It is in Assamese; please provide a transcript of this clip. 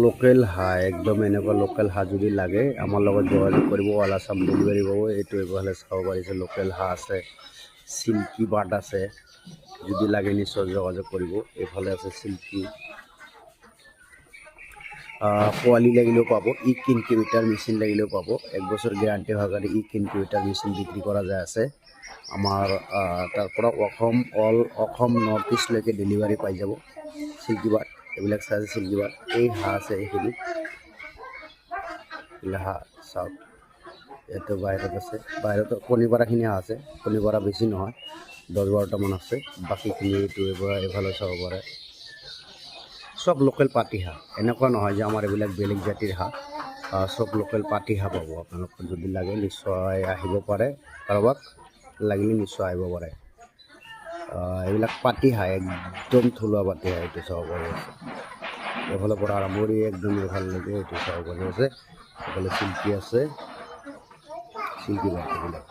লোকেল হাঁহ একদম এনেকুৱা লোকেল হাঁহ যদি লাগে আমাৰ লগত যোগাযোগ কৰিব অল আছাম ডেলিভাৰী পাব এইটো এইফালে চাব পাৰিছে লোকেল হাঁহ আছে চিল্কি বাৰ্ড আছে যদি লাগে নিশ্চয় যোগাযোগ কৰিব এইফালে আছে চিল্কি পোৱালি লাগিলেও পাব ইনকিউবেটাৰ মেচিন লাগিলেও পাব 1 বছৰ গ্যাৰাণ্টি সহকাৰে ইনকিউবেটাৰ মেচিন বিক্ৰী কৰা যায় আছে আমাৰ তাৰ পৰা অসম নৰ্থ ইষ্টলৈকে ডেলিভাৰী পাই যাব চিল্কি বাৰ্ড এইবিলাক চাই চিল্কি বাৰ্ড এই হাঁহ আছে এইখিনি হাঁহ চাওক ইয়াতে বাহিৰত আছে বাহিৰত কণী পৰাখিনি হাঁহ আছে কণী পৰা বেছি নহয় 10-12টামান আছে বাকীখিনি এইটো এইফালে চাব পাৰে সব লোকেল পাতি হাঁহ এনেকুৱা নহয় যে আমাৰ এইবিলাক বেলেগ জাতিৰ হাঁহ সব লোকেল পাতি হাঁহ পাব আপোনালোক যদি লাগে নিশ্চয় আহিব পাৰে কাৰোবাক লাগিলে নিশ্চয় আহিব পাৰে এইবিলাক পাতি হাঁহ একদম থলুৱা পাতি হাঁহ এইটো চাব পাৰি আছে এইফালৰ পৰা আৰম্ভ কৰি একদম এইফালৈকে এইটো চাব পাৰি আছে এইফালে চিল্কি আছে চিল্কি বাৰ্ড এইবিলাক